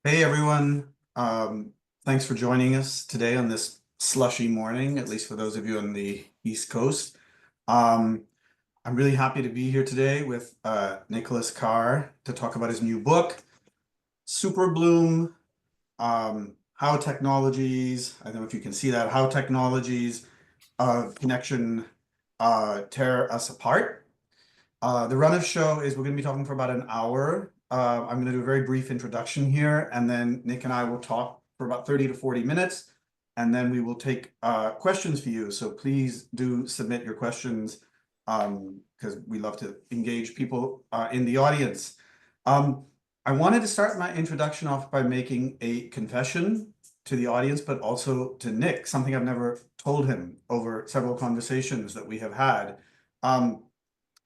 Hey everyone. Thanks for joining us today on this slushy morning, at least for those of you on the East Coast. Um, I'm really happy to be here today with Nicholas Carr to talk about his new book, Superbloom, How Technologies, I don't know if you can see that, How Technologies of Connection Tear Us Apart. The run of show is we're going to be talking for about an hour. I'm going to do a very brief introduction here, and then Nick and I will talk for about 30 to 40 minutes, and then we will take questions for you. So please do submit your questions because we love to engage people in the audience. Um, I wanted to start my introduction off by making a confession to the audience, but also to Nick, something I've never told him over several conversations that we have had. Um,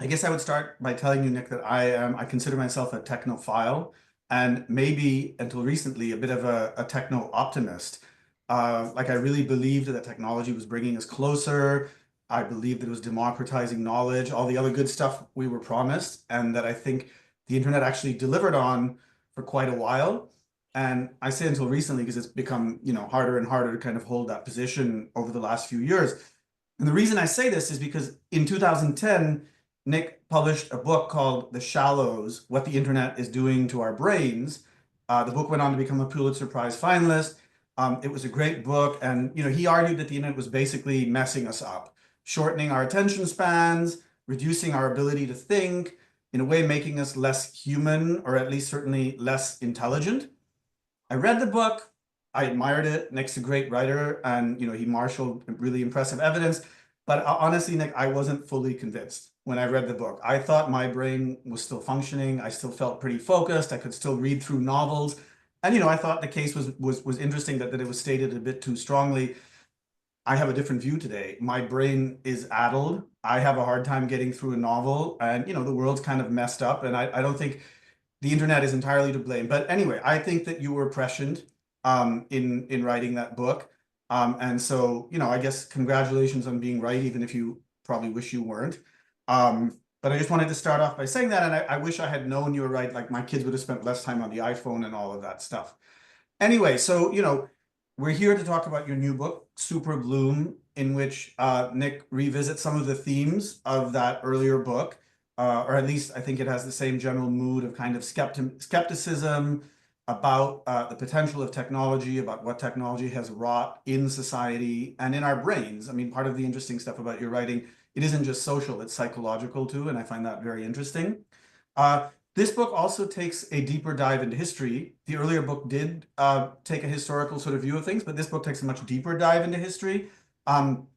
I guess I would start by telling you, Nick, that I consider myself a technophile and maybe until recently a bit of a techno optimist. Like I really believed that technology was bringing us closer. I believed that it was democratizing knowledge, all the other good stuff we were promised, and that I think the internet actually delivered on for quite a while. And I say until recently because it's become, harder and harder to kind of hold that position over the last few years. And the reason I say this is because in 2010, Nick published a book called The Shallows, What the Internet is Doing to Our Brains. The book went on to become a Pulitzer Prize finalist. It was a great book, and he argued that the internet was basically messing us up, shortening our attention spans, reducing our ability to think, in a way making us less human, or at least certainly less intelligent. I read the book. I admired it. Nick's a great writer, and he marshaled really impressive evidence. But honestly, Nick, I wasn't fully convinced when I read the book. I thought my brain was still functioning. I still felt pretty focused. I could still read through novels, and I thought the case was interesting that it was stated a bit too strongly. I have a different view today. My brain is addled. I have a hard time getting through a novel, and the world's kind of messed up, and I don't think the internet is entirely to blame. But anyway, I think that you were prescient in writing that book. And so, I guess congratulations on being right, even if you probably wish you weren't. But I just wanted to start off by saying that, and I wish I had known you were right. Like my kids would have spent less time on the iPhone and all of that stuff. Anyway, so we're here to talk about your new book, Super Bloom, in which Nick revisits some of the themes of that earlier book, or at least I think it has the same general mood of kind of skepticism about the potential of technology, about what technology has wrought in society and in our brains. I mean, part of the interesting stuff about your writing, it isn't just social, it's psychological too, and I find that very interesting. Uh, this book also takes a deeper dive into history. The earlier book did take a historical sort of view of things, but this book takes a much deeper dive into history. Um,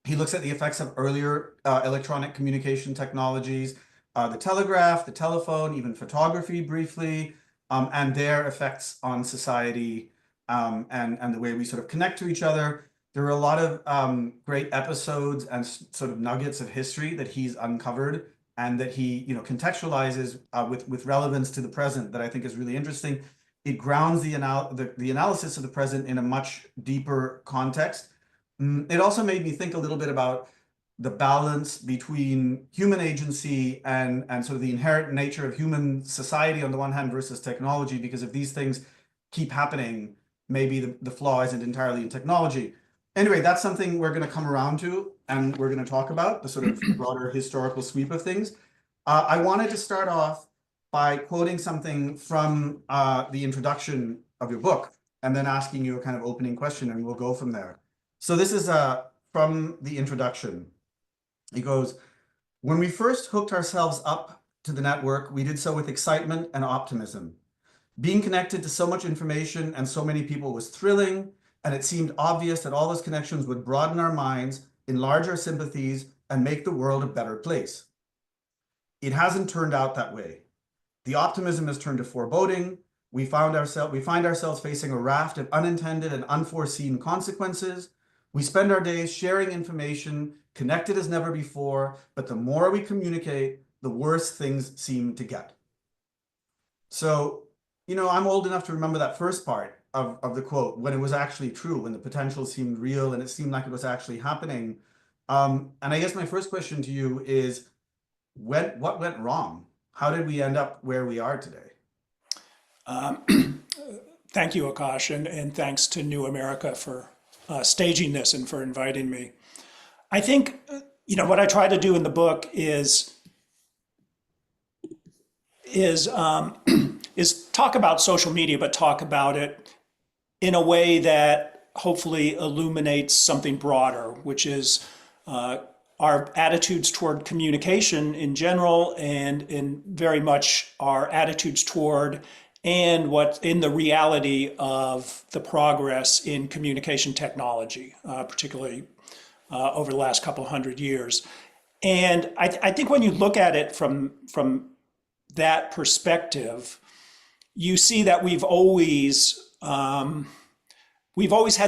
he looks at the effects of earlier electronic communication technologies, the telegraph, the telephone, even photography briefly, and their effects on society and the way we sort of connect to each other. There are a lot of great episodes and sort of nuggets of history that he's uncovered and that he contextualizes with relevance to the present that I think is really interesting. It grounds the analysis of the present in a much deeper context. It also made me think a little bit about the balance between human agency and sort of the inherent nature of human society on the one hand versus technology, because if these things keep happening, maybe the flaw isn't entirely in technology. Anyway, that's something we're going to come around to and we're going to talk about the sort of broader historical sweep of things. I wanted to start off by quoting something from the introduction of your book and then asking you a kind of opening question, and we'll go from there. So this is from the introduction. He goes, "When we first hooked ourselves up to the network, we did so with excitement and optimism. Being connected to so much information and so many people was thrilling, and it seemed obvious that all those connections would broaden our minds, enlarge our sympathies, and make the world a better place. It hasn't turned out that way. The optimism has turned to foreboding. We find ourselves facing a raft of unintended and unforeseen consequences. We spend our days sharing information, connected as never before, but the more we communicate, the worse things seem to get." So, I'm old enough to remember that first part of the quote, when it was actually true, when the potential seemed real and it seemed like it was actually happening. And I guess my first question to you is, what went wrong? How did we end up where we are today? Um, Thank you, Akash, and thanks to New America for staging this and for inviting me. I think, what I try to do in the book is is talk about social media, but talk about it in a way that hopefully illuminates something broader, which is uh, our attitudes toward communication in general, and very much our attitudes toward and what in the reality of the progress in communication technology, particularly over the last couple hundred years. And I think when you look at it from that perspective, you see that we've always had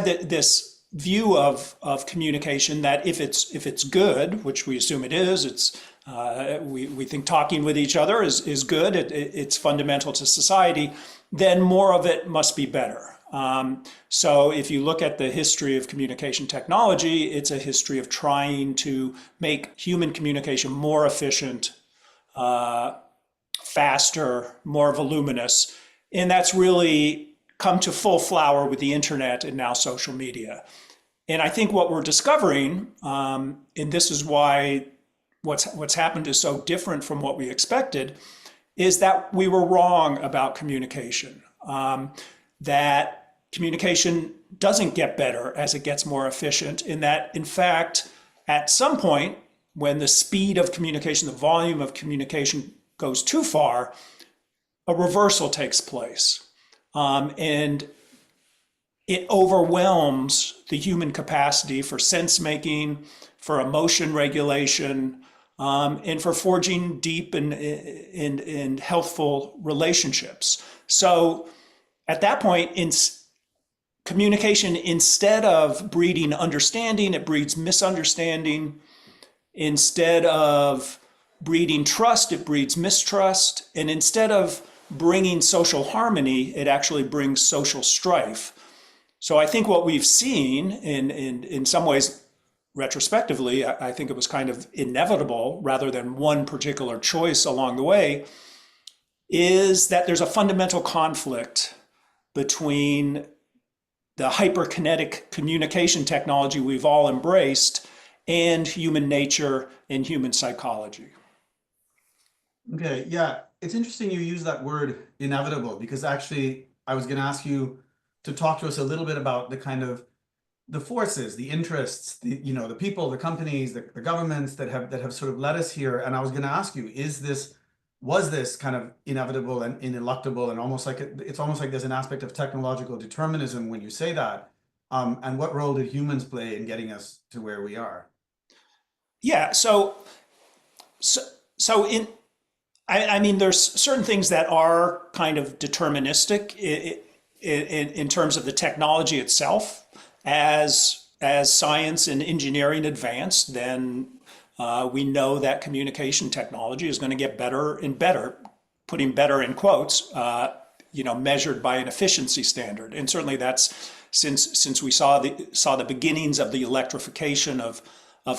this view of communication that if it's good, which we assume it is, we think talking with each other is good. It's fundamental to society. Then more of it must be better. So if you look at the history of communication technology, it's a history of trying to make human communication more efficient, faster, more voluminous. And that's really come to full flower with the internet and now social media. And I think what we're discovering, and this is why what's happened is so different from what we expected, is that we were wrong about communication. That communication doesn't get better as it gets more efficient, and that in fact, at some point, when the speed of communication, the volume of communication goes too far, a reversal takes place. And it overwhelms the human capacity for sense making, for emotion regulation, and for forging deep and healthful relationships. So at that point, communication, instead of breeding understanding, it breeds misunderstanding. Instead of breeding trust, it breeds mistrust. And instead of bringing social harmony, it actually brings social strife. So I think what we've seen in some ways, retrospectively, I think it was kind of inevitable rather than one particular choice along the way, is that there's a fundamental conflict between the hyperkinetic communication technology we've all embraced and human nature and human psychology. Okay, yeah, it's interesting you use that word inevitable, because actually I was going to ask you to talk to us a little bit about the kind of the forces, the interests, the people, the companies, the governments that have sort of led us here. And I was going to ask you, was this kind of inevitable and ineluctable, and almost like it's almost like there's an aspect of technological determinism when you say that. And what role did humans play in getting us to where we are? Yeah, so, so in I mean, there's certain things that are kind of deterministic in terms of the technology itself. As science and engineering advance, then we know that communication technology is going to get better and better, putting better in quotes, measured by an efficiency standard. And certainly that's since we saw the beginnings of the electrification of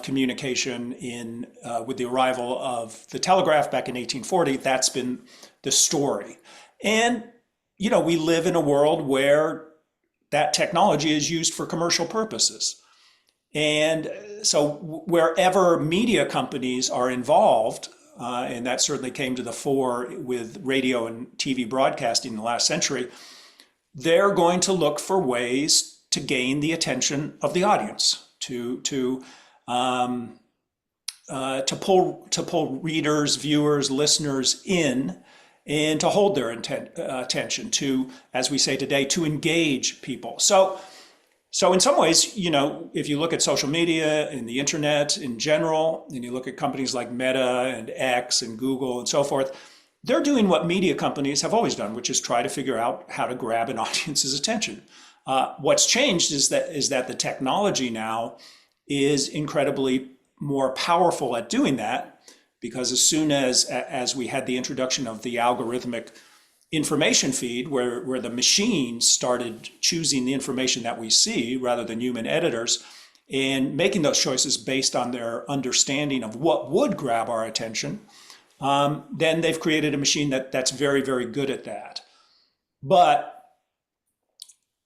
communication in with the arrival of the telegraph back in 1840. That's been the story. And we live in a world where that technology is used for commercial purposes. And so wherever media companies are involved, and that certainly came to the fore with radio and TV broadcasting in the last century, they're going to look for ways to gain the attention of the audience, to pull readers, viewers, listeners in, and to hold their attention, to, as we say today, to engage people. So in some ways, if you look at social media and the internet in general, and you look at companies like Meta and X and Google and so forth, they're doing what media companies have always done, which is try to figure out how to grab an audience's attention. What's changed is that the technology now is incredibly more powerful at doing that, because as soon as we had the introduction of the algorithmic information feed, where the machines started choosing the information that we see rather than human editors, and making those choices based on their understanding of what would grab our attention, then they've created a machine that's very, very good at that. But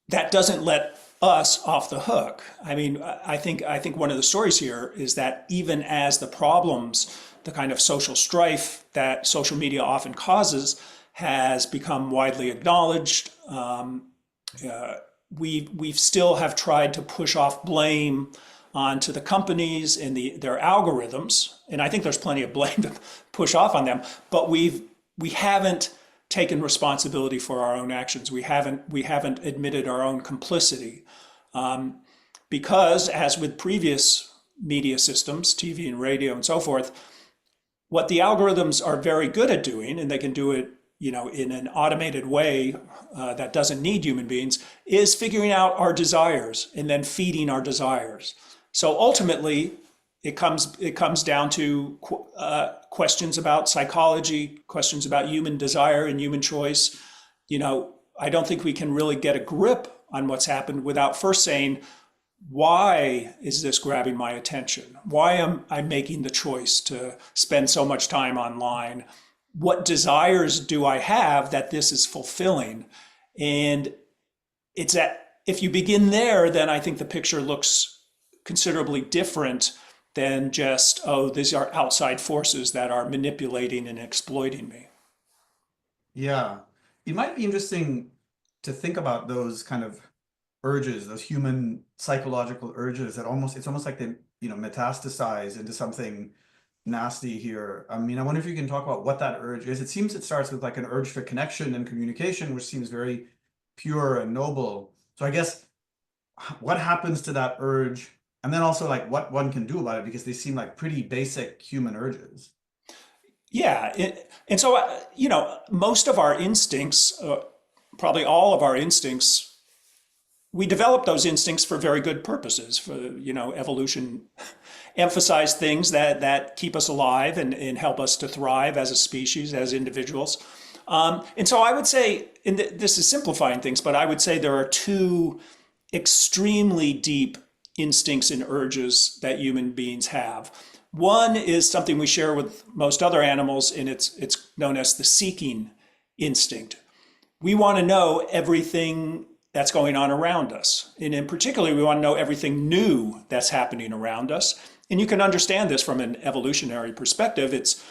that doesn't let us off the hook. I mean, I think one of the stories here is that even as the problems, the kind of social strife that social media often causes, has become widely acknowledged. We still have tried to push off blame onto the companies and their algorithms, and I think there's plenty of blame to push off on them. But we haven't taken responsibility for our own actions. We haven't admitted our own complicity, because, as with previous media systems, TV and radio and so forth, what the algorithms are very good at doing, and they can do it, in an automated way that doesn't need human beings, is figuring out our desires and then feeding our desires. So ultimately, it comes down to questions about psychology, questions about human desire and human choice. I don't think we can really get a grip on what's happened without first saying, why is this grabbing my attention? Why am I making the choice to spend so much time online? What desires do I have that this is fulfilling? And it's that if you begin there, then I think the picture looks considerably different than just, oh, these are outside forces that are manipulating and exploiting me. Yeah. It might be interesting to think about those kind of urges, those human psychological urges that it's almost like they, metastasize into something nasty here. I mean, I wonder if you can talk about what that urge is. It seems it starts with like an urge for connection and communication, which seems very pure and noble. So I guess what happens to that urge? And then also like what one can do about it, because they seem like pretty basic human urges. Yeah. And so, most of our instincts, probably all of our instincts, we develop those instincts for very good purposes. For evolution emphasize things that keep us alive and help us to thrive as a species, as individuals. And so I would say, and this is simplifying things, but I would say there are two extremely deep instincts and urges that human beings have. One is something we share with most other animals, and it's known as the seeking instinct. We want to know everything that's going on around us. And in particular, we want to know everything new that's happening around us. And you can understand this from an evolutionary perspective. It's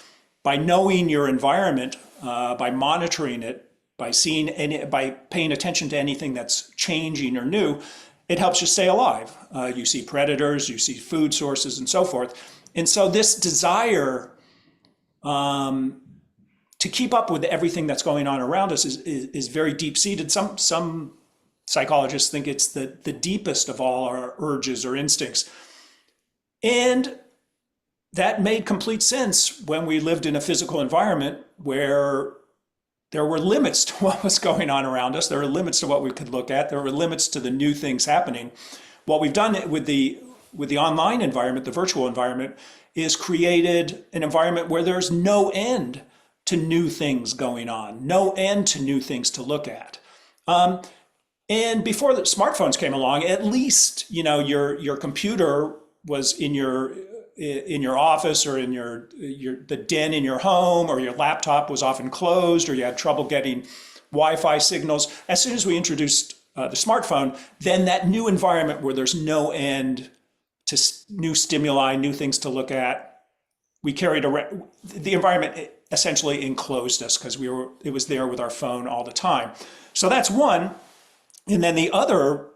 by knowing your environment, by monitoring it, by paying attention to anything that's changing or new, it helps you stay alive. You see predators, you see food sources, and so forth. And so this desire to keep up with everything that's going on around us is very deep-seated. Some psychologists think it's the deepest of all our urges or instincts. And that made complete sense when we lived in a physical environment where there were limits to what was going on around us. There were limits to what we could look at. There were limits to the new things happening. What we've done with the online environment, the virtual environment, is created an environment where there's no end to new things going on, no end to new things to look at. And before the smartphones came along, at least your computer was in your office or in the den in your home, or your laptop was often closed, or you had trouble getting Wi-Fi signals. As soon as we introduced the smartphone, then that new environment where there's no end to new stimuli, new things to look at, we carried around. The environment essentially enclosed us because it was there with our phone all the time. So that's one. And then the other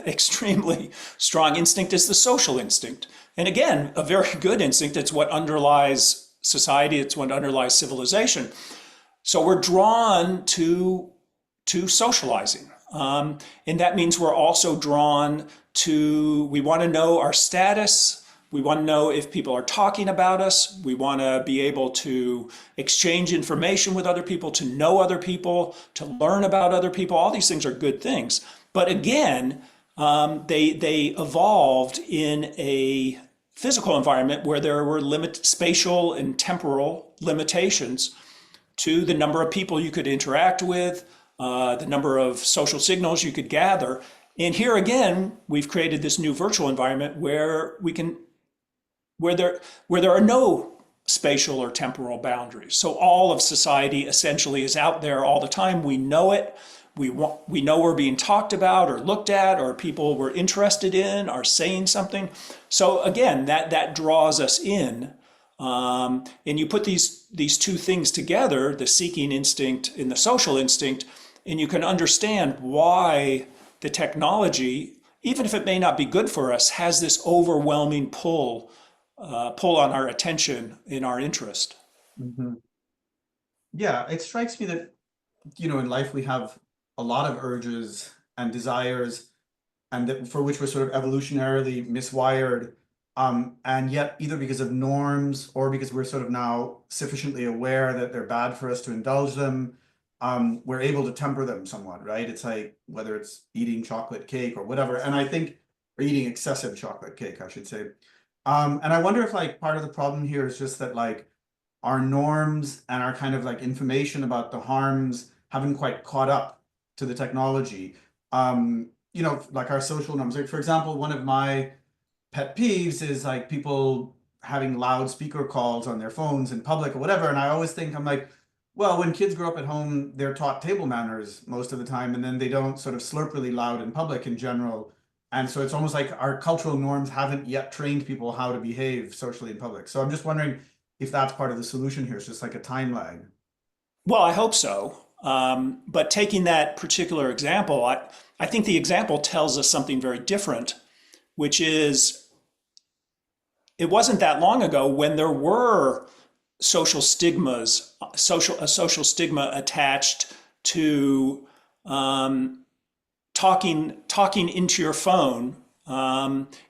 extremely strong instinct is the social instinct. And again, a very good instinct. It's what underlies society. It's what underlies civilization. So we're drawn to socializing. And that means we're also drawn to, we want to know our status. We want to know if people are talking about us. We want to be able to exchange information with other people, to know other people, to learn about other people. All these things are good things. But again, they evolved in a physical environment where there were spatial and temporal limitations to the number of people you could interact with, the number of social signals you could gather. And here again, we've created this new virtual environment where there are no spatial or temporal boundaries. So all of society essentially is out there all the time. We know it. we know we're being talked about or looked at, or people we're interested in are saying something. So again, that draws us in. And you put these two things together, the seeking instinct and the social instinct, and you can understand why the technology, even if it may not be good for us, has this overwhelming pull on our attention and our interest. Mhm. Yeah, it strikes me that, in life we have a lot of urges and desires, and that for which we're sort of evolutionarily miswired. And yet, either because of norms or because we're sort of now sufficiently aware that they're bad for us to indulge them, we're able to temper them somewhat, right? It's like whether it's eating chocolate cake or whatever, and I think, or eating excessive chocolate cake, I should say. And I wonder if like part of the problem here is just that like our norms and our kind of like information about the harms haven't quite caught up to the technology. Like our social norms. Like for example, one of my pet peeves is like people having loudspeaker calls on their phones in public or whatever. And I always think, I'm like, well, when kids grow up at home, they're taught table manners most of the time, and then they don't sort of slurp really loud in public in general. And so it's almost like our cultural norms haven't yet trained people how to behave socially in public. So I'm just wondering if that's part of the solution here. It's just like a time lag. Well, I hope so. But taking that particular example, I think the example tells us something very different, which is it wasn't that long ago when there were social stigmas, a social stigma attached to talking into your phone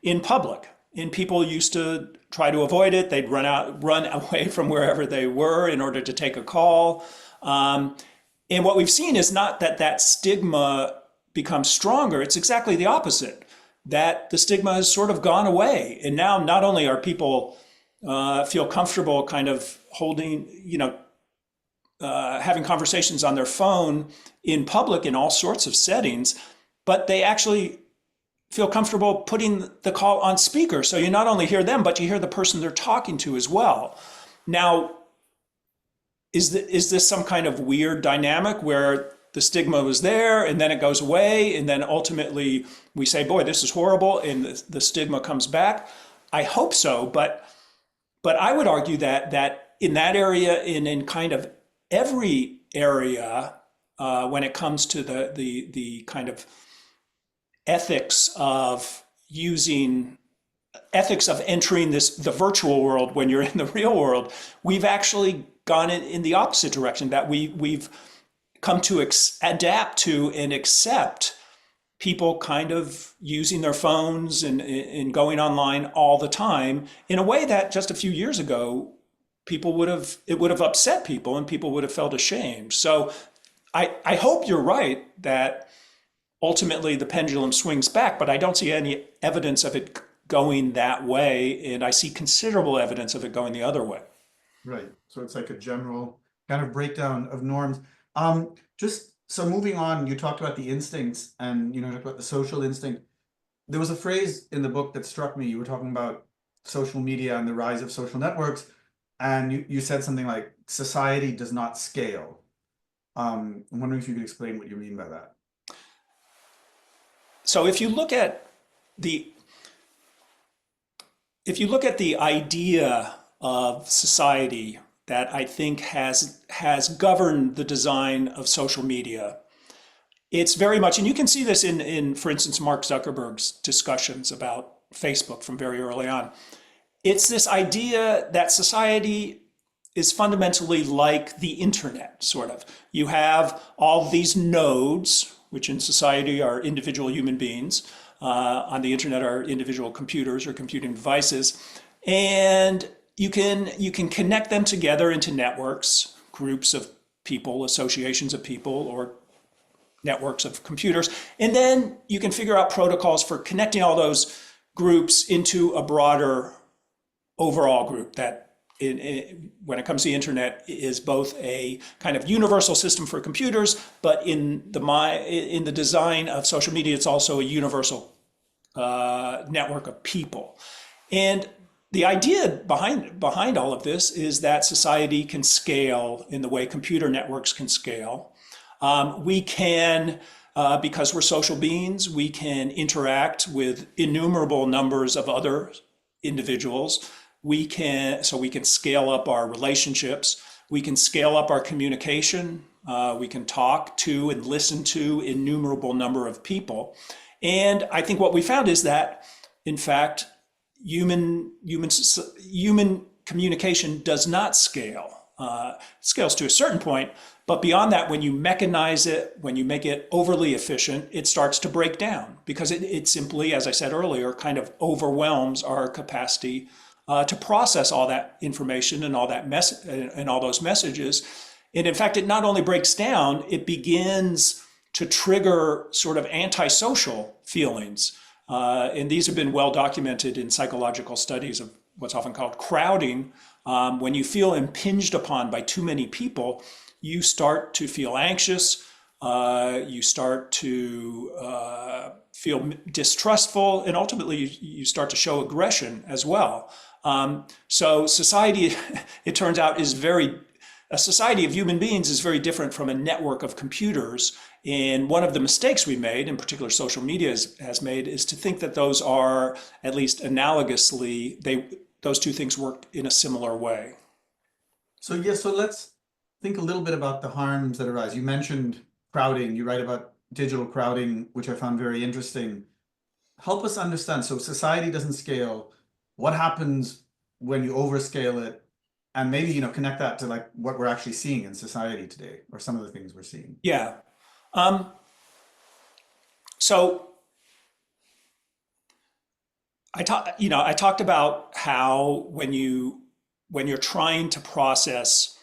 in public. And people used to try to avoid it. They'd run away from wherever they were in order to take a call. And what we've seen is not that stigma becomes stronger. It's exactly the opposite. That the stigma has sort of gone away. And now not only are people feel comfortable kind of holding, having conversations on their phone in public in all sorts of settings, but they actually feel comfortable putting the call on speaker. So you not only hear them, but you hear the person they're talking to as well. Now, is this some kind of weird dynamic where the stigma was there and then it goes away and then ultimately we say, boy, this is horrible, and the stigma comes back? I hope so, but I would argue that in that area, in kind of every area, when it comes to the kind of ethics of entering the virtual world when you're in the real world, we've actually gone in the opposite direction, that we've come to adapt to and accept people kind of using their phones and going online all the time in a way that just a few years ago it would have upset people and people would have felt ashamed. So I hope you're right that ultimately the pendulum swings back, but I don't see any evidence of it going that way, and I see considerable evidence of it going the other way. Right. So it's like a general kind of breakdown of norms. Just so moving on, you talked about the instincts and talked about the social instinct. There was a phrase in the book that struck me. You were talking about social media and the rise of social networks, and you said something like society does not scale. I'm wondering if you could explain what you mean by that. So if you look at the idea of society that I think has governed the design of social media, it's very much, and you can see this in for instance, Mark Zuckerberg's discussions about Facebook from very early on. It's this idea that society is fundamentally like the internet, sort of. You have all these nodes, which in society are individual human beings. On the internet are individual computers or computing devices. And you can connect them together into networks, groups of people, associations of people, or networks of computers. And then you can figure out protocols for connecting all those groups into a broader overall group that when it comes to the internet is both a kind of universal system for computers, but in the design of social media, it's also a universal network of people. And the idea behind all of this is that society can scale in the way computer networks can scale. We can, because we're social beings, we can interact with innumerable numbers of other individuals. We can scale up our relationships. We can scale up our communication. We can talk to and listen to innumerable number of people. And I think what we found is that, in fact, human communication does not scale. It scales to a certain point, but beyond that, when you mechanize it, when you make it overly efficient, it starts to break down because it simply, as I said earlier, kind of overwhelms our capacity to process all that information and all that and all those messages. And in fact, it not only breaks down, it begins to trigger sort of antisocial feelings. And these have been well documented in psychological studies of what's often called crowding. When you feel impinged upon by too many people, you start to feel anxious, you start to feel distrustful, and ultimately you start to show aggression as well. So society, it turns out, a society of human beings is very different from a network of computers. And one of the mistakes we made, in particular social media has made, is to think that those are, at least analogously, those two things work in a similar way. So let's think a little bit about the harms that arise. You mentioned crowding, you write about digital crowding, which I found very interesting. Help us understand, so society doesn't scale. What happens when you overscale it? And maybe, connect that to like what we're actually seeing in society today, or some of the things we're seeing. Yeah. So I talked about how when you're trying to process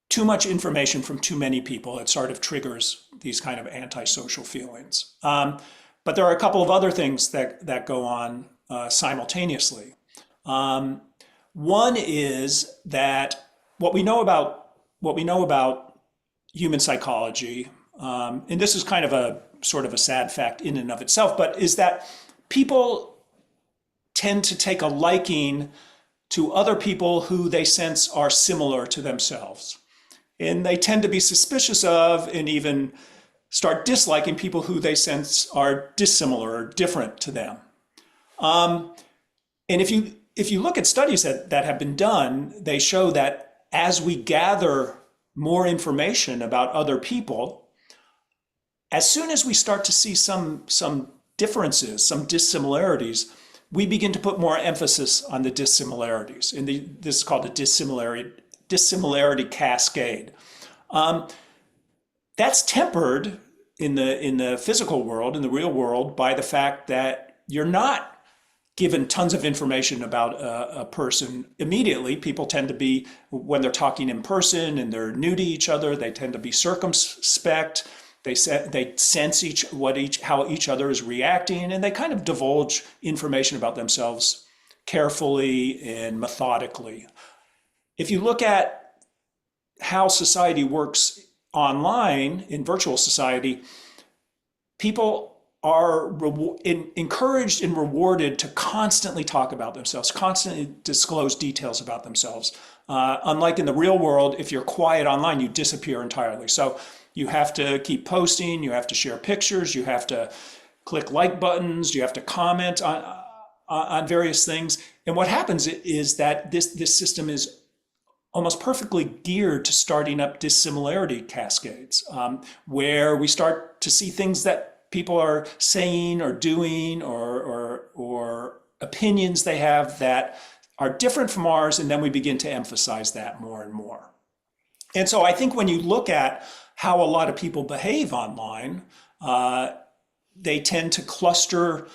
too much information from too many people, it sort of triggers these kind of antisocial feelings. But there are a couple of other things that go on simultaneously. One is that what we know about human psychology, and this is kind of a sort of a sad fact in and of itself, but is that people tend to take a liking to other people who they sense are similar to themselves. And they tend to be suspicious of and even start disliking people who they sense are dissimilar or different to them. And if you look at studies that have been done, they show that as we gather more information about other people, as soon as we start to see some differences, some dissimilarities, we begin to put more emphasis on the dissimilarities. And this is called a dissimilarity cascade. That's tempered in the physical world, in the real world, by the fact that you're not given tons of information about a person immediately. People tend to be, when they're talking in person and they're new to each other, they tend to be circumspect. They sense how each other is reacting, and they kind of divulge information about themselves carefully and methodically. If you look at how society works online, in virtual society, people are encouraged and rewarded to constantly talk about themselves, constantly disclose details about themselves. Unlike in the real world, if you're quiet online, you disappear entirely. So you have to keep posting, you have to share pictures, you have to click like buttons, you have to comment on various things. And what happens is that this system is almost perfectly geared to starting up dissimilarity cascades, where we start to see things that people are saying or doing or opinions they have that are different from ours, and then we begin to emphasize that more and more. And so I think when you look at how a lot of people behave online, they tend to cluster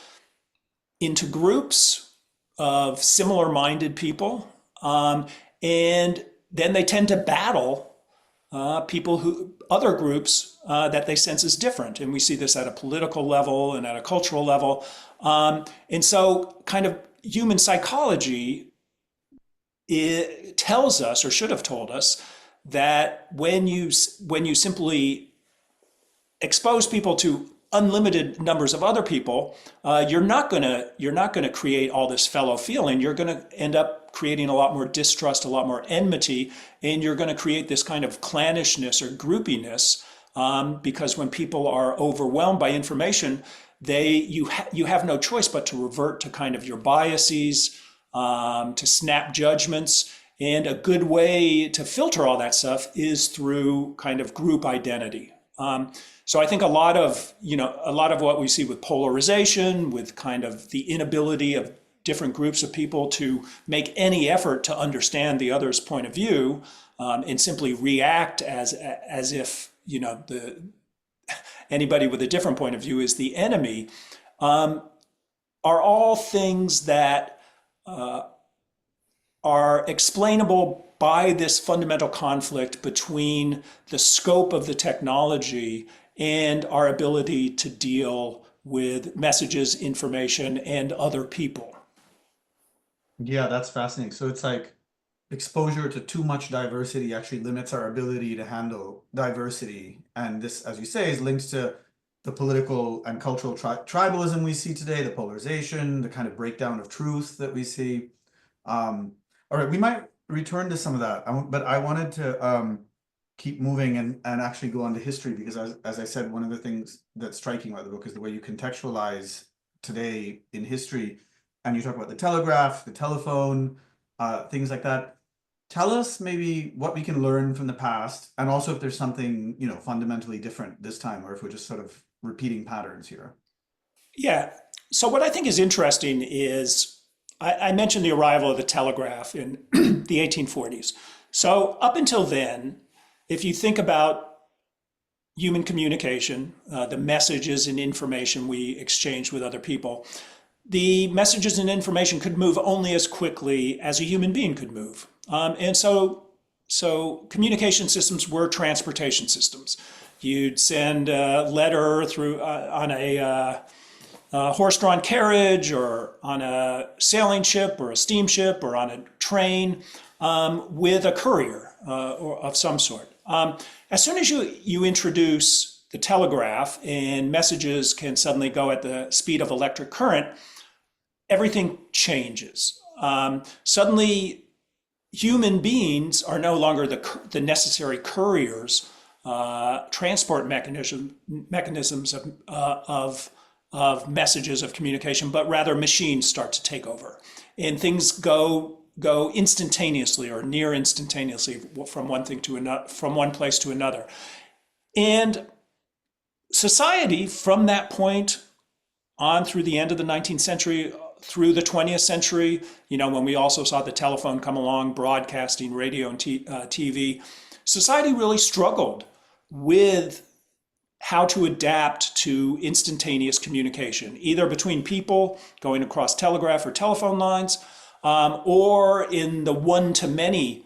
into groups of similar-minded people, and then they tend to battle other groups that they sense as different. And we see this at a political level and at a cultural level. And so kind of human psychology, it tells us, or should have told us, that when you simply expose people to unlimited numbers of other people, you're not gonna create all this fellow feeling. You're gonna end up creating a lot more distrust, a lot more enmity, and you're gonna create this kind of clannishness or groupiness, because when people are overwhelmed by information, you have no choice but to revert to kind of your biases, to snap judgments. And a good way to filter all that stuff is through kind of group identity. So I think a lot of what we see with polarization, with kind of the inability of different groups of people to make any effort to understand the other's point of view, and simply react as if anybody with a different point of view is the enemy, are all things that are explainable by this fundamental conflict between the scope of the technology and our ability to deal with messages, information, and other people. Yeah, that's fascinating. So it's like exposure to too much diversity actually limits our ability to handle diversity. And this, as you say, is linked to the political and cultural tribalism we see today, the polarization, the kind of breakdown of truth that we see. All right, we might return to some of that, but I wanted to keep moving and actually go on to history, because as I said, one of the things that's striking about the book is the way you contextualize today in history, and you talk about the telegraph, the telephone, things like that. Tell us maybe what we can learn from the past, and also if there's something, fundamentally different this time, or if we're just sort of repeating patterns here. Yeah. So what I think is interesting is I mentioned the arrival of the telegraph in the 1840s. So up until then, if you think about human communication, the messages and information we exchange with other people, the messages and information could move only as quickly as a human being could move. So communication systems were transportation systems. You'd send a letter through on a horse-drawn carriage, or on a sailing ship, or a steamship, or on a train, with a courier or of some sort. As soon as you introduce the telegraph and messages can suddenly go at the speed of electric current, everything changes. Suddenly, human beings are no longer the necessary couriers, transport mechanisms of messages of communication, but rather machines start to take over, and things go instantaneously or near instantaneously from one thing to another, from one place to another. And society from that point on through the end of the 19th century, through the 20th century, when we also saw the telephone come along, broadcasting, radio and TV, society really struggled with how to adapt to instantaneous communication, either between people going across telegraph or telephone lines, or in the one-to-many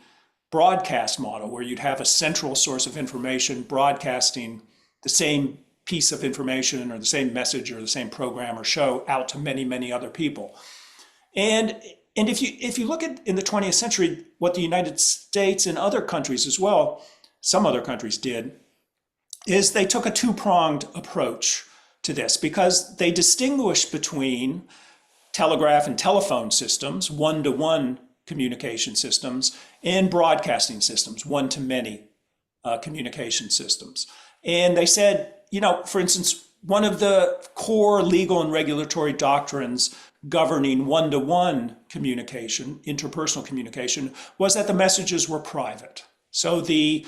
broadcast model, where you'd have a central source of information broadcasting the same piece of information or the same message or the same program or show out to many, many other people. And if you look at in the 20th century, what the United States and other countries as well, some other countries did, is they took a two-pronged approach to this, because they distinguished between telegraph and telephone systems, one-to-one communication systems, and broadcasting systems, one-to-many communication systems. And they said, for instance, one of the core legal and regulatory doctrines governing one-to-one communication, interpersonal communication, was that the messages were private. So the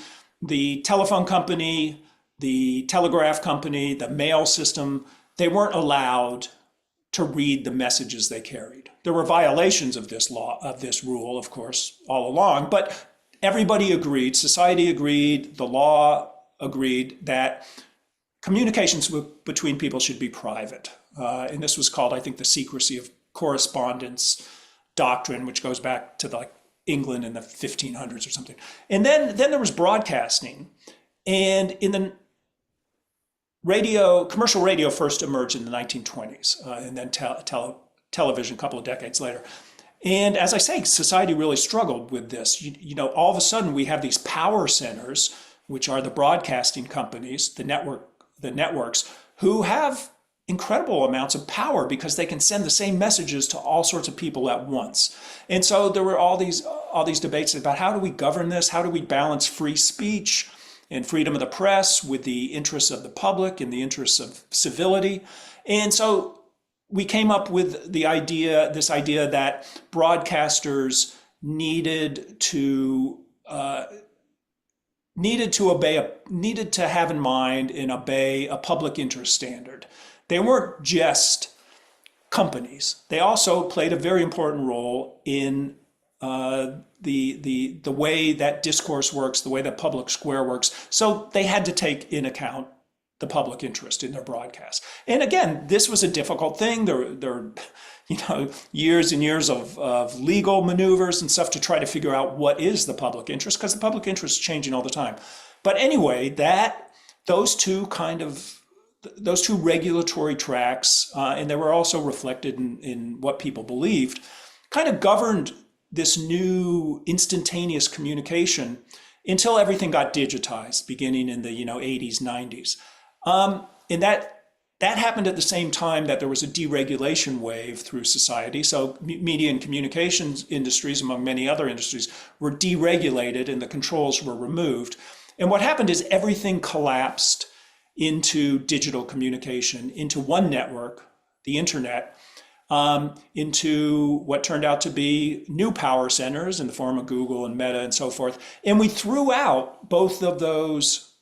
telephone company, the telegraph company, the mail system, they weren't allowed to read the messages they carried. There were violations of this law, of this rule, of course, all along, but everybody agreed, society agreed, the law agreed that communications between people should be private. And this was called, I think, the secrecy of correspondence doctrine, which goes back to England in the 1500s or something. And then there was broadcasting. And in the commercial radio first emerged in the 1920s, and then television a couple of decades later. And as I say, society really struggled with this. All of a sudden we have these power centers, which are the broadcasting companies, the networks, who have incredible amounts of power because they can send the same messages to all sorts of people at once. And so there were all these debates about how do we govern this? How do we balance free speech and freedom of the press with the interests of the public and the interests of civility? And so we came up with this idea that broadcasters needed to have in mind and obey a public interest standard. They weren't just companies. They also played a very important role in the way that discourse works, the way that public square works. So they had to take in account the public interest in their broadcast. And again, this was a difficult thing. There years and years of legal maneuvers and stuff to try to figure out what is the public interest, because the public interest is changing all the time. But anyway, those two regulatory tracks, and they were also reflected in what people believed, kind of governed this new instantaneous communication until everything got digitized, beginning in the 80s, 90s. And that happened at the same time that there was a deregulation wave through society. So media and communications industries, among many other industries, were deregulated and the controls were removed. And what happened is everything collapsed into digital communication, into one network, the internet, into what turned out to be new power centers in the form of Google and Meta and so forth. And we threw out both of those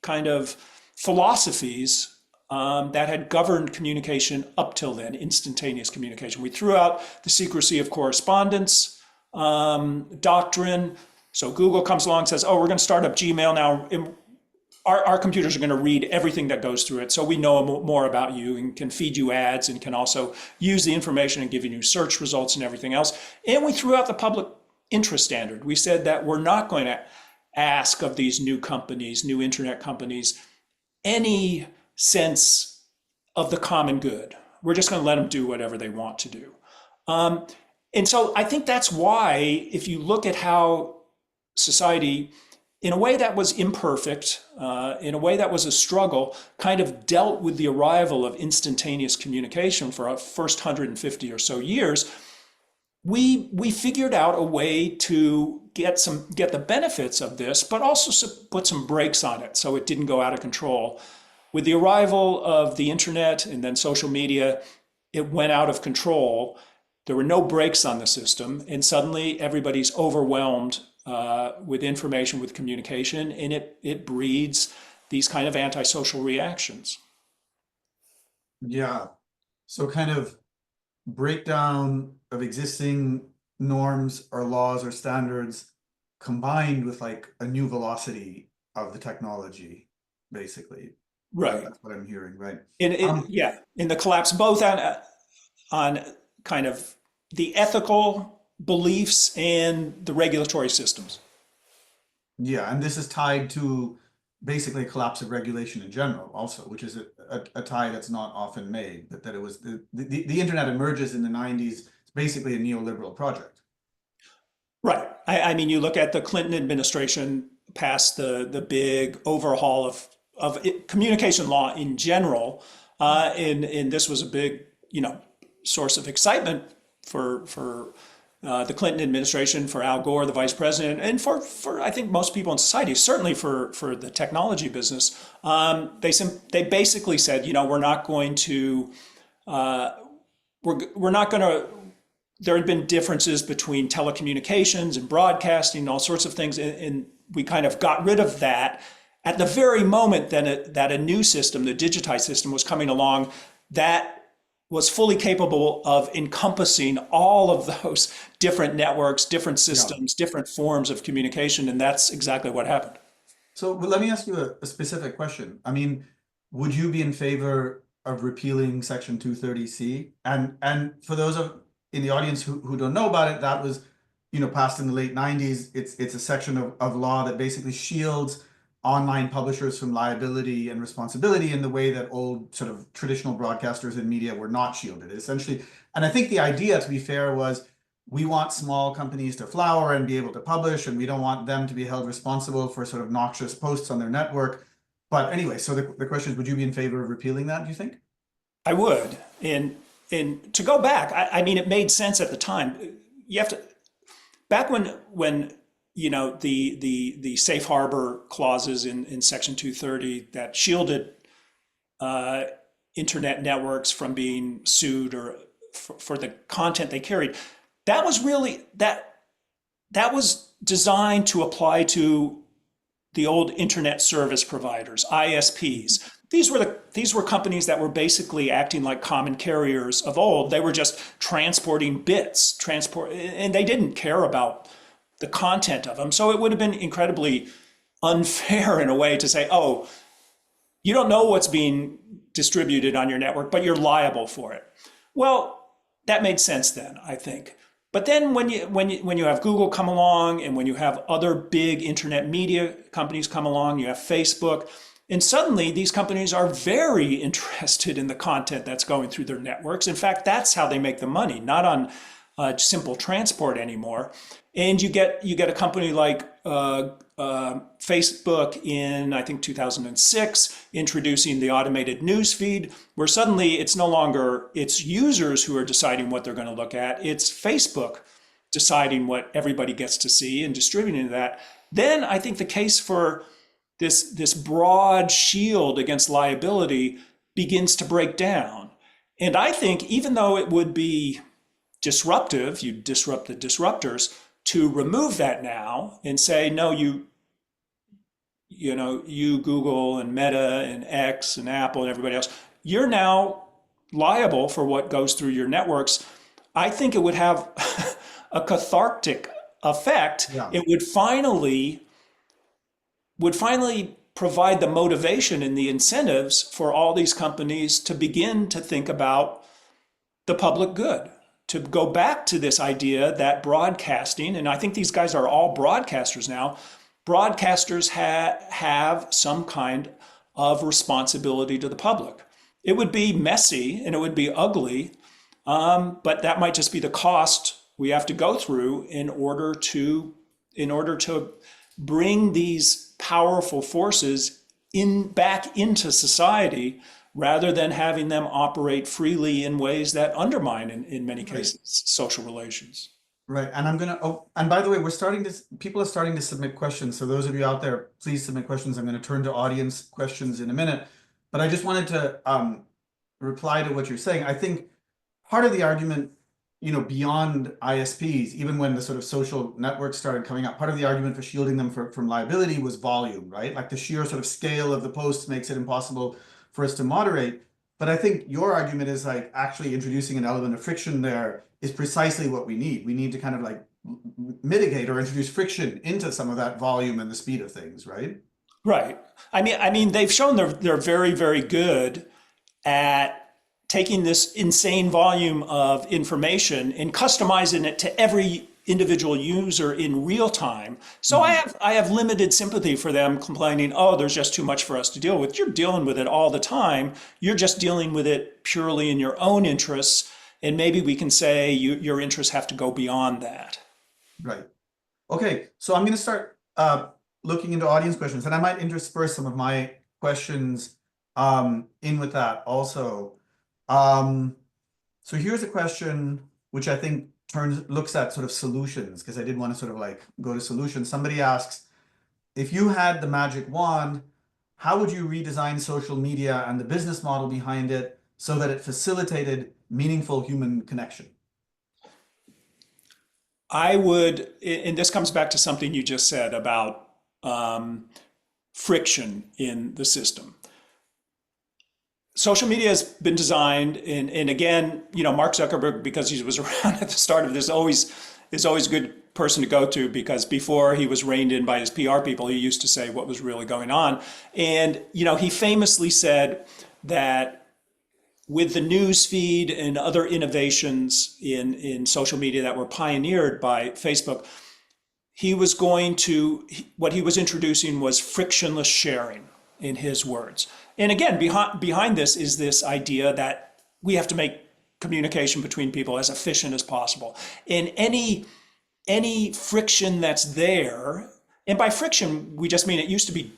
kind of philosophies that had governed communication up till then, instantaneous communication. We threw out the secrecy of correspondence doctrine. So Google comes along and says, oh, we're going to start up Gmail now. Our computers are going to read everything that goes through it. So we know more about you and can feed you ads and can also use the information and give you search results and everything else. And we threw out the public interest standard. We said that we're not going to ask of these new companies, new internet companies, any sense of the common good. We're just going to let them do whatever they want to do. And so I think that's why, if you look at how society, in a way that was imperfect, in a way that was a struggle, kind of dealt with the arrival of instantaneous communication for our first 150 or so years, we figured out a way to get the benefits of this, but also put some brakes on it so it didn't go out of control. With the arrival of the internet and then social media, it went out of control. There were no brakes on the system, and suddenly everybody's overwhelmed with information, with communication, and it breeds these kind of antisocial reactions. Yeah. So kind of breakdown of existing norms or laws or standards combined with like a new velocity of the technology, basically. Right. That's what I'm hearing, right? In the collapse, both on kind of the ethical beliefs and the regulatory systems. Yeah, and this is tied to basically a collapse of regulation in general also, which is a tie that's not often made, that it was the internet emerges in the 90s. It's basically a neoliberal project. Right. I mean, you look at the Clinton administration passed the big overhaul of communication law in general, and this was a big source of excitement for the Clinton administration, for Al Gore, the vice president, and for I think most people in society, certainly for the technology business. They basically said, we're not going to we're not going to. There had been differences between telecommunications and broadcasting and all sorts of things, and we kind of got rid of that at the very moment that a new system, the digitized system, was coming along that was fully capable of encompassing all of those different networks, different systems, different forms of communication, and that's exactly what happened. So let me ask you a specific question. I mean, would you be in favor of repealing Section 230C? And for those in the audience who don't know about it, that was passed in the late 90s. It's a section of law that basically shields online publishers from liability and responsibility in the way that old sort of traditional broadcasters and media were not shielded, essentially. And I think the idea, to be fair, was we want small companies to flower and be able to publish, and we don't want them to be held responsible for sort of noxious posts on their network. But anyway, so the question is, would you be in favor of repealing that, do you think? I would. And to go back, I mean, it made sense at the time. You have to back when the safe harbor clauses in Section 230 that shielded uh, internet networks from being sued or for the content they carried. That was really that was designed to apply to the old internet service providers, ISPs. These were companies that were basically acting like common carriers of old. They were just transporting bits, and they didn't care about the content of them. So it would have been incredibly unfair in a way to say, "Oh, you don't know what's being distributed on your network, but you're liable for it." Well, that made sense then, I think. But then when you have Google come along and when you have other big internet media companies come along, you have Facebook, and suddenly these companies are very interested in the content that's going through their networks. In fact, that's how they make the money, not on simple transport anymore. And you get a company like Facebook in, I think, 2006, introducing the automated news feed, where suddenly it's no longer its users who are deciding what they're going to look at. It's Facebook deciding what everybody gets to see and distributing that. Then I think the case for this broad shield against liability begins to break down. And I think even though it would be disruptive, you disrupt the disruptors, to remove that now and say, no, you Google and Meta and X and Apple and everybody else, you're now liable for what goes through your networks. I think it would have a cathartic effect. Yeah. It would finally provide the motivation and the incentives for all these companies to begin to think about the public good, to go back to this idea that broadcasting, and I think these guys are all broadcasters now, broadcasters have some kind of responsibility to the public. It would be messy and it would be ugly, but that might just be the cost we have to go through in order to bring these powerful forces back into society, rather than having them operate freely in ways that undermine, in many cases, social relations. Right. And and by the way, people are starting to submit questions. So those of you out there, please submit questions. I'm going to turn to audience questions in a minute, but I just wanted to reply to what you're saying. I think part of the argument, beyond ISPs, even when the sort of social networks started coming up, part of the argument for shielding them from liability was volume, right? Like the sheer sort of scale of the posts makes it impossible for us to moderate. But I think your argument is like actually introducing an element of friction there is precisely what we need. We need to kind of like mitigate or introduce friction into some of that volume and the speed of things, right? Right. I mean, they've shown they're very, very good at taking this insane volume of information and customizing it to every individual user in real time. So I have limited sympathy for them complaining, oh, there's just too much for us to deal with. You're dealing with it all the time. You're just dealing with it purely in your own interests. And maybe we can say your interests have to go beyond that. Right. Okay. So I'm going to start looking into audience questions, and I might intersperse some of my questions in with that also. So here's a question which I think looks at sort of solutions, because I did want to sort of like go to solutions. Somebody asks, if you had the magic wand, how would you redesign social media and the business model behind it so that it facilitated meaningful human connection? I would, and this comes back to something you just said about friction in the system. Social media has been designed, and again, Mark Zuckerberg, because he was around at the start of this, is always a good person to go to, because before he was reined in by his PR people, he used to say what was really going on. And, he famously said that with the news feed and other innovations in social media that were pioneered by Facebook, what he was introducing was frictionless sharing, in his words. And again, behind this is this idea that we have to make communication between people as efficient as possible. And any friction that's there, and by friction we just mean it used to be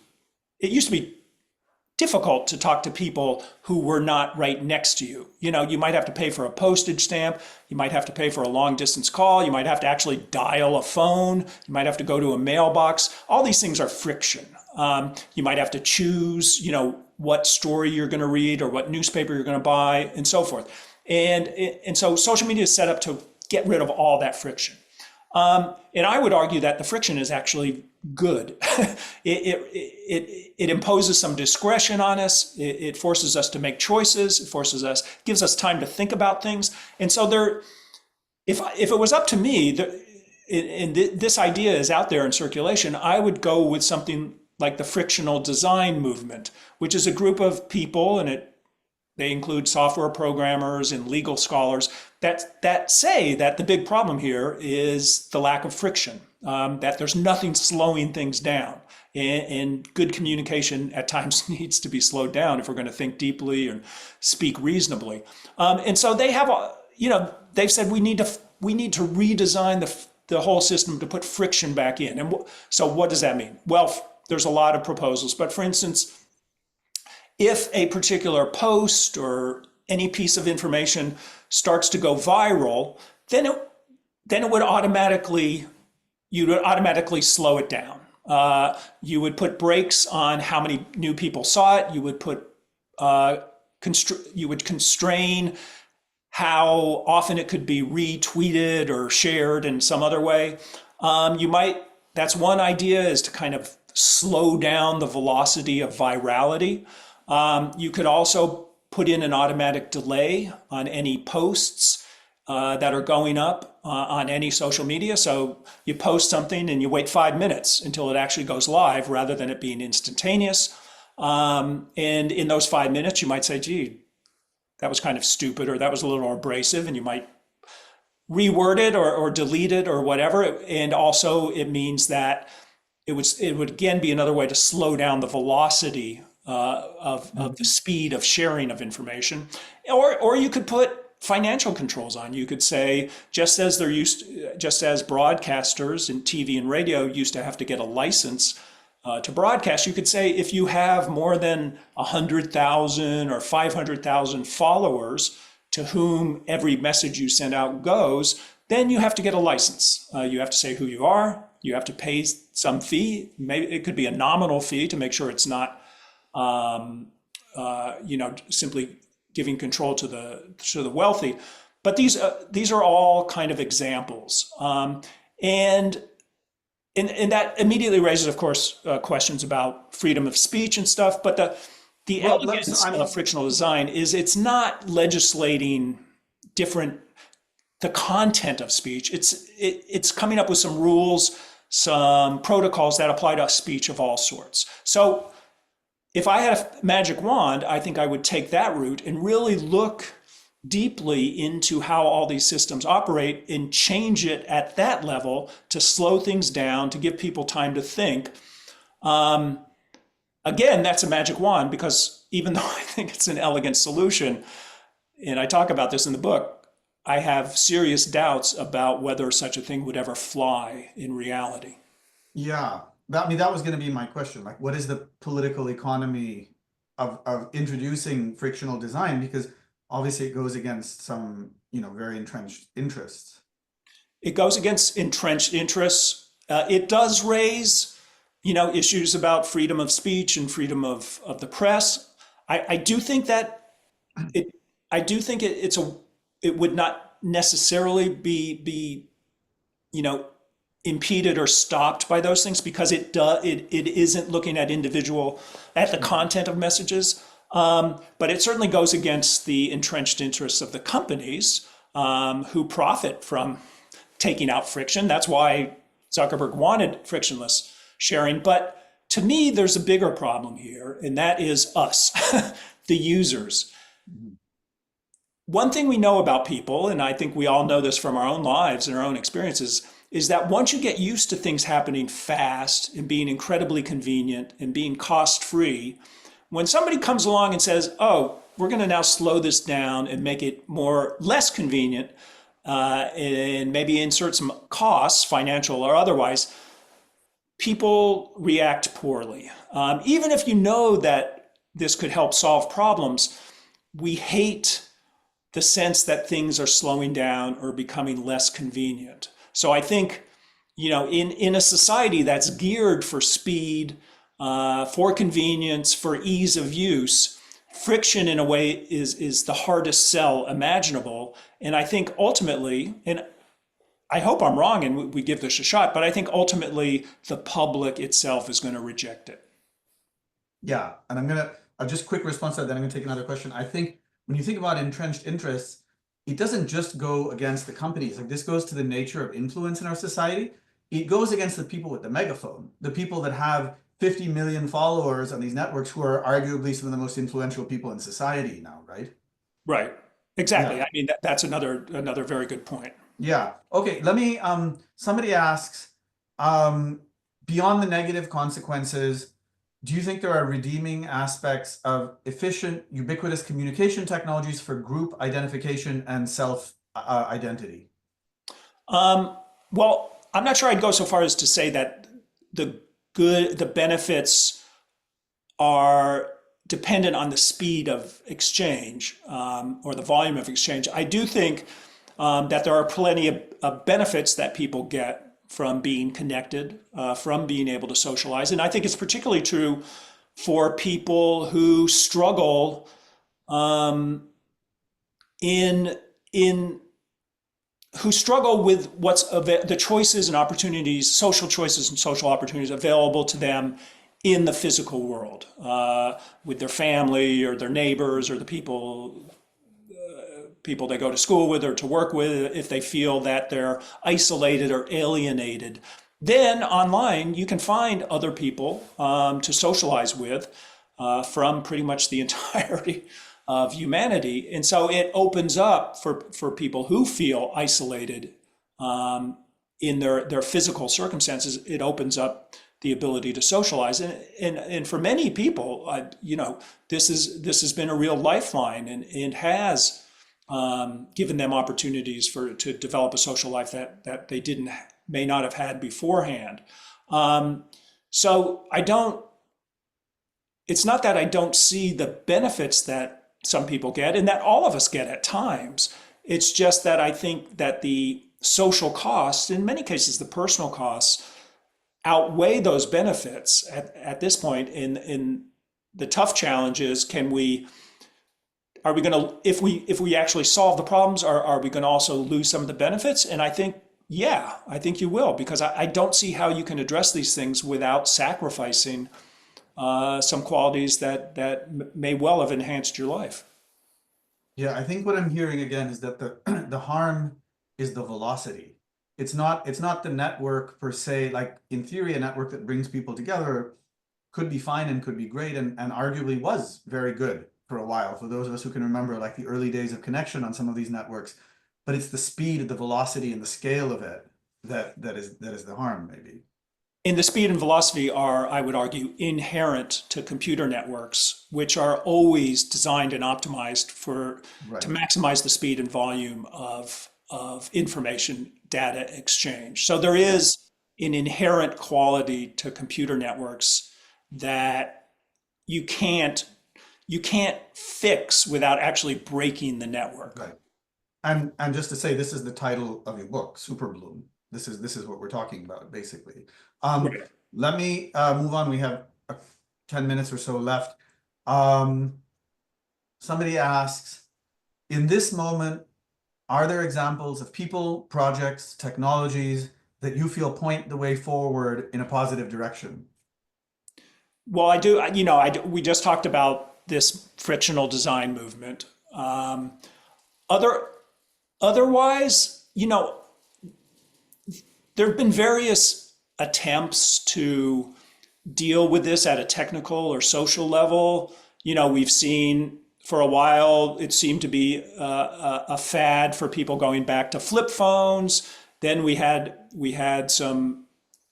difficult to talk to people who were not right next to you. You know, you might have to pay for a postage stamp. You might have to pay for a long distance call. You might have to actually dial a phone. You might have to go to a mailbox. All these things are friction. You might have to choose, you know, what story you're going to read or what newspaper you're going to buy and so forth. And so social media is set up to get rid of all that friction. And I would argue that the friction is actually good. It imposes some discretion on us. It forces us to make choices. It gives us time to think about things. And so if it was up to me, this idea is out there in circulation, I would go with something like the frictional design movement, which is a group of people, and they include software programmers and legal scholars that say that the big problem here is the lack of friction, that there's nothing slowing things down. And good communication at times needs to be slowed down if we're going to think deeply and speak reasonably. And so they have, they've said we need to redesign the whole system to put friction back in. And so what does that mean? Well, there's a lot of proposals, but for instance, if a particular post or any piece of information starts to go viral, then it would automatically slow it down. You would put brakes on how many new people saw it. You would constrain how often it could be retweeted or shared in some other way. That's one idea, is to kind of slow down the velocity of virality. You could also put in an automatic delay on any posts that are going up on any social media. So you post something and you wait 5 minutes until it actually goes live rather than it being instantaneous. And in those 5 minutes, you might say, gee, that was kind of stupid, or that was a little abrasive, and you might reword it or delete it or whatever. And also it means that it would again be another way to slow down the velocity of the speed of sharing of information. Or you could put financial controls on. You could say, just as broadcasters in TV and radio used to have to get a license to broadcast, you could say if you have more than 100,000 or 500,000 followers to whom every message you send out goes, then you have to get a license. You have to say who you are. You have to pay some fee. Maybe it could be a nominal fee to make sure it's not, simply giving control to the wealthy. But these are all kind of examples, and that immediately raises, of course, questions about freedom of speech and stuff. But the elegance of frictional design is it's not legislating the content of speech. It's coming up with some rules, some protocols that apply to speech of all sorts. So if I had a magic wand, I think I would take that route and really look deeply into how all these systems operate and change it at that level to slow things down, to give people time to think. Again, that's a magic wand, because even though I think it's an elegant solution, and I talk about this in the book, I have serious doubts about whether such a thing would ever fly in reality. Yeah, that was going to be my question. Like, what is the political economy of introducing frictional design? Because obviously it goes against some, very entrenched interests. It goes against entrenched interests. It does raise, issues about freedom of speech and freedom of the press. I do think that it would not necessarily be impeded or stopped by those things, because it isn't looking at the content of messages. But it certainly goes against the entrenched interests of the companies who profit from taking out friction. That's why Zuckerberg wanted frictionless sharing. But to me, there's a bigger problem here, and that is us, the users. One thing we know about people, and I think we all know this from our own lives and our own experiences, is that once you get used to things happening fast and being incredibly convenient and being cost-free, when somebody comes along and says, oh, we're going to now slow this down and make it less convenient, and maybe insert some costs, financial or otherwise, people react poorly. Even if you know that this could help solve problems, we hate the sense that things are slowing down or becoming less convenient. So I think, in a society that's geared for speed, for convenience, for ease of use, friction in a way is the hardest sell imaginable. And I think ultimately, and I hope I'm wrong and we give this a shot, but I think ultimately the public itself is going to reject it. Yeah, and I'll just quick response to that, then I'm gonna take another question. I think when you think about entrenched interests, it doesn't just go against the companies. Like this goes to the nature of influence in our society. It goes against the people with the megaphone, the people that have 50 million followers on these networks who are arguably some of the most influential people in society now, right? Right. Yeah. Exactly. I mean, that's another very good point. Yeah. Okay. Let me, somebody asks, um, beyond the negative consequences, do you think there are redeeming aspects of efficient, ubiquitous communication technologies for group identification and self identity? Um, well, I'm not sure I'd go so far as to say that the benefits are dependent on the speed of exchange or the volume of exchange. I do think that there are plenty of benefits that people get from being connected, from being able to socialize. And I think it's particularly true for people who struggle in in who struggle with the choices and opportunities, social choices and social opportunities available to them in the physical world, with their family or their neighbors or the people they go to school with or to work with. If they feel that they're isolated or alienated, then online you can find other people to socialize with from pretty much the entirety of humanity. And so it opens up for people who feel isolated in their physical circumstances. It opens up the ability to socialize. And for many people, this has been a real lifeline and has given them opportunities to develop a social life that they may not have had beforehand. So it's not that I don't see the benefits that some people get and that all of us get at times. It's just that I think that the social costs, in many cases, the personal costs, outweigh those benefits at this point. In the tough challenge is, are we going to, if we actually solve the problems, are we going to also lose some of the benefits? And I think, yeah, I think you will, because I don't see how you can address these things without sacrificing some qualities that may well have enhanced your life. Yeah, I think what I'm hearing again is that the the harm is the velocity. It's not the network per se. Like in theory, a network that brings people together could be fine and could be great and arguably was very good for a while for those of us who can remember like the early days of connection on some of these networks. But it's the speed, the velocity, and the scale of it that is the harm, maybe. And the speed and velocity are, I would argue, inherent to computer networks, which are always designed and optimized to Right. maximize the speed and volume of information data exchange. So there is an inherent quality to computer networks that you can't you can't fix without actually breaking the network. Right. And just to say, this is the title of your book, Superbloom. This is what we're talking about, basically. Um, Right. Let me move on. We have 10 minutes or so left. Um, Somebody asks, in this moment, are there examples of people, projects, technologies that you feel point the way forward in a positive direction? Well, I do. We just talked about this frictional design movement. Other Otherwise, there have been various attempts to deal with this at a technical or social level. We've seen for a while, it seemed to be a fad for people going back to flip phones. Then we had some,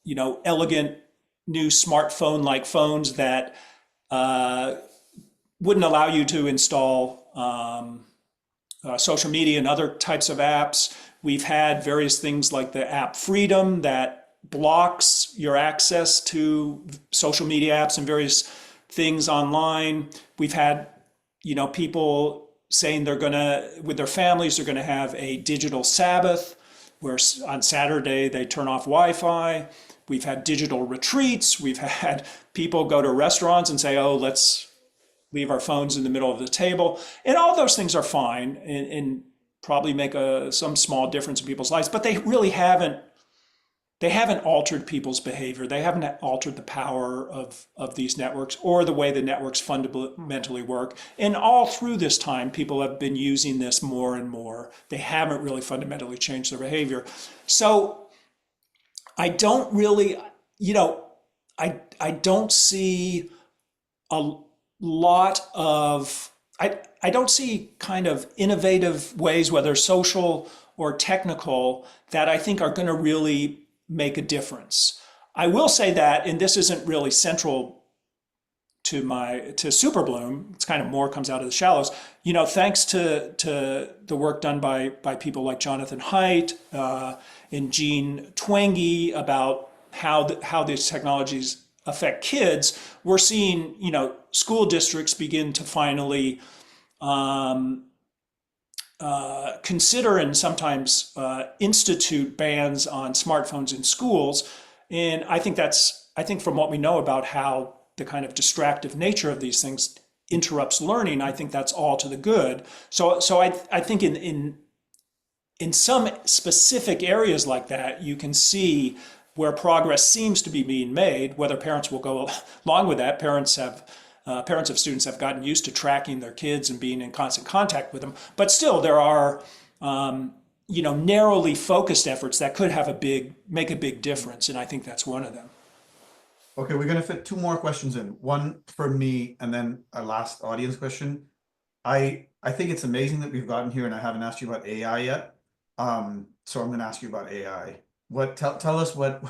elegant new smartphone-like phones that wouldn't allow you to install social media and other types of apps. We've had various things like the app freedom that blocks your access to social media apps and various things online. We've had, people saying they're going to, with their families, they're going to have a digital Sabbath, where on Saturday they turn off Wi-Fi. We've had digital retreats. We've had people go to restaurants and say, oh, let's leave our phones in the middle of the table. And all those things are fine and probably make some small difference in people's lives, but they really haven't altered people's behavior. They haven't altered the power of these networks or the way the networks fundamentally work. And all through this time, people have been using this more and more. They haven't really fundamentally changed their behavior. So I don't really, I don't see a lot of, I don't see kind of innovative ways, whether social or technical, that I think are going to really make a difference. I will say that, and this isn't really central to Superbloom, it's kind of more comes out of the shallows, thanks to the work done by people like Jonathan Haidt and Jean Twenge about how these technologies affect kids, we're seeing, school districts begin to finally consider and sometimes institute bans on smartphones in schools. And I think from what we know about how the kind of distractive nature of these things interrupts learning, I think that's all to the good. So I think in some specific areas like that, you can see where progress seems to be being made. Whether parents will go along with that, parents of students have gotten used to tracking their kids and being in constant contact with them. But still, there are narrowly focused efforts that could make a big difference, and I think that's one of them. Okay, we're gonna fit two more questions in. One for me, and then a last audience question. I think it's amazing that we've gotten here, and I haven't asked you about AI yet. So I'm gonna ask you about AI. Tell us what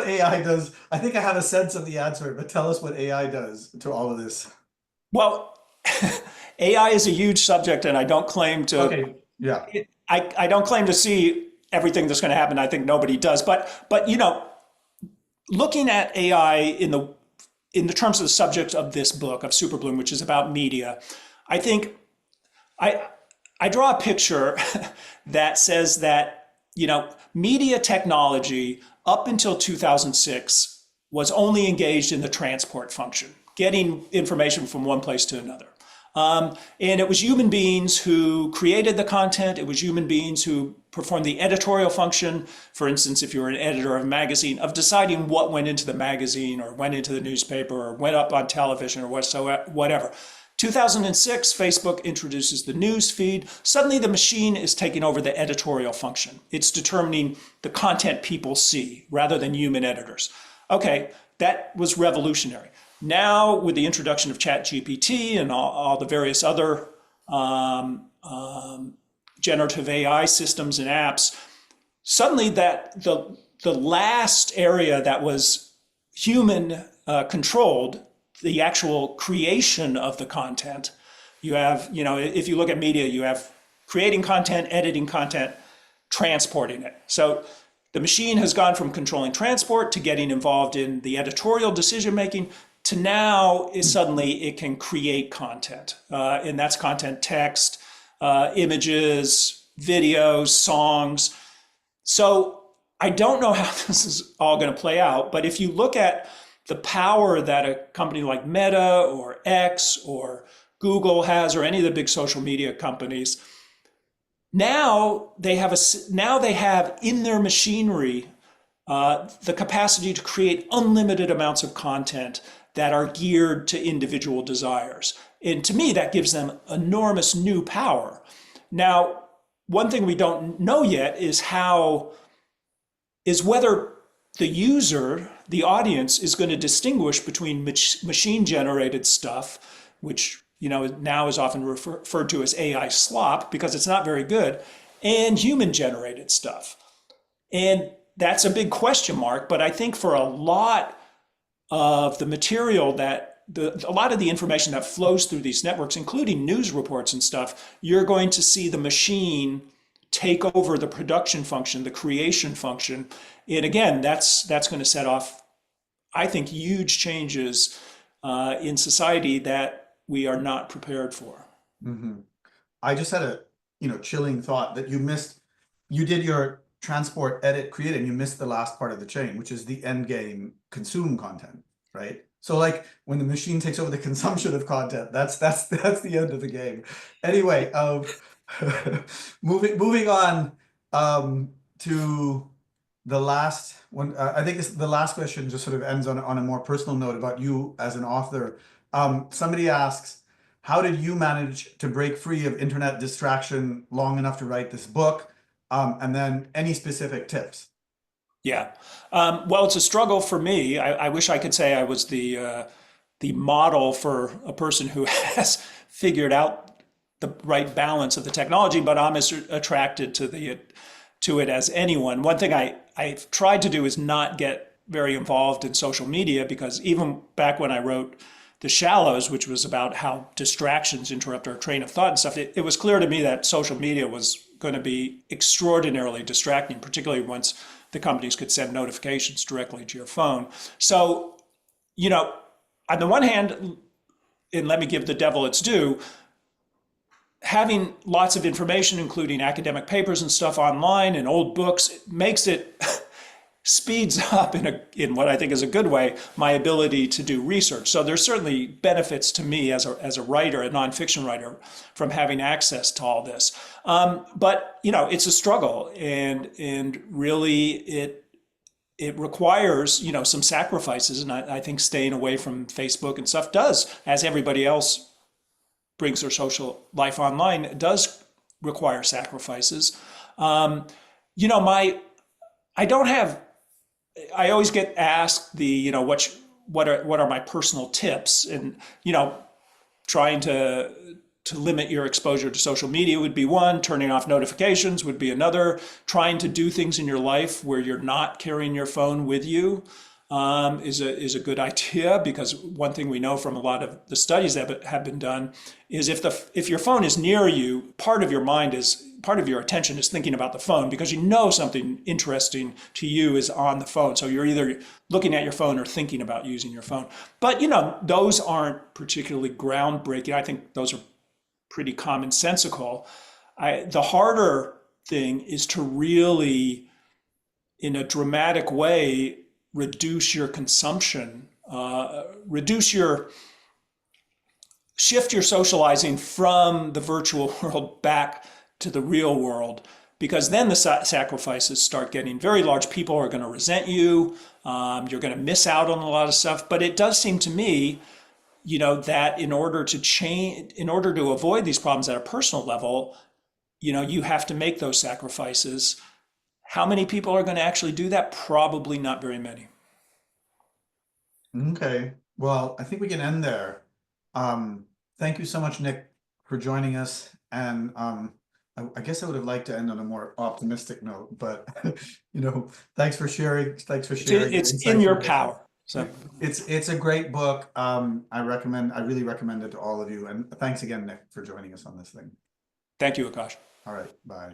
AI does. I think I have a sense of the answer, but tell us what AI does to all of this. Well, AI is a huge subject, and I don't claim to. Okay, yeah. I don't claim to see everything that's going to happen. I think nobody does. But looking at AI in the terms of the subject of this book of Superbloom, which is about media, I think I draw a picture that says that media technology up until 2006 was only engaged in the transport function, getting information from one place to another. And it was human beings who created the content. It was human beings who performed the editorial function. For instance, if you were an editor of a magazine, of deciding what went into the magazine or went into the newspaper or went up on television or whatever. 2006, Facebook introduces the news feed. Suddenly the machine is taking over the editorial function. It's determining the content people see rather than human editors. Okay, that was revolutionary. Now, with the introduction of ChatGPT and all the various other generative AI systems and apps, suddenly that the last area that was human controlled, the actual creation of the content, you have, if you look at media, you have creating content, editing content, transporting it. So the machine has gone from controlling transport to getting involved in the editorial decision making to now is suddenly it can create content. And that's content, text, images, videos, songs. So I don't know how this is all going to play out, but if you look at the power that a company like Meta or X or Google has, or any of the big social media companies, now they have in their machinery the capacity to create unlimited amounts of content that are geared to individual desires. And to me, that gives them enormous new power. Now, one thing we don't know yet is whether the user, the audience, is going to distinguish between machine-generated stuff, which now is often referred to as AI slop because it's not very good, and human-generated stuff. And that's a big question mark, but I think for a lot of the material a lot of the information that flows through these networks, including news reports and stuff, you're going to see the machine take over the production function, the creation function. And again, that's going to set off, I think, huge changes in society that we are not prepared for. Mhm. I just had a, chilling thought that you did your transport, edit, create, and you missed the last part of the chain, which is the end game consume content, right? So like when the machine takes over the consumption of content, that's the end of the game. Anyway, moving on to the last one. I think the last question just sort of ends on a more personal note about you as an author. Somebody asks, how did you manage to break free of internet distraction long enough to write this book? And then any specific tips? Yeah. Well, it's a struggle for me. I wish I could say I was the model for a person who has figured out the right balance of the technology, but I'm as attracted to it as anyone. One thing I've tried to do is not get very involved in social media, because even back when I wrote The Shallows, which was about how distractions interrupt our train of thought and stuff, it was clear to me that social media was going to be extraordinarily distracting, particularly once the companies could send notifications directly to your phone. So, on the one hand, and let me give the devil its due, having lots of information, including academic papers and stuff online and old books, makes it speeds up in what I think is a good way my ability to do research. So there's certainly benefits to me as a writer, a nonfiction writer, from having access to all this. But it's a struggle, and really it requires some sacrifices, and I think staying away from Facebook and stuff does, as everybody else brings their social life online, it does require sacrifices. My I don't have. I always get asked what are my personal tips, and trying to limit your exposure to social media would be one. Turning off notifications would be another. Trying to do things in your life where you're not carrying your phone with you is a good idea, because one thing we know from a lot of the studies that have been done is if your phone is near you, part of your attention is thinking about the phone, because something interesting to you is on the phone. So you're either looking at your phone or thinking about using your phone. But those aren't particularly groundbreaking. I think those are pretty commonsensical. The harder thing is to really, in a dramatic way, reduce your consumption, shift your socializing from the virtual world back to the real world, because then the sacrifices start getting very large. People are going to resent you. You're going to miss out on a lot of stuff. But it does seem to me, that in order to avoid these problems at a personal level, you have to make those sacrifices. How many people are going to actually do that? Probably not very many. Okay, well, I think we can end there. Thank you so much, Nick, for joining us. And I guess I would have liked to end on a more optimistic note, but thanks for sharing. Thanks for sharing. It's in your power. So It's a great book. I really recommend it to all of you. And thanks again, Nick, for joining us on this thing. thank you, Akash. All right, bye.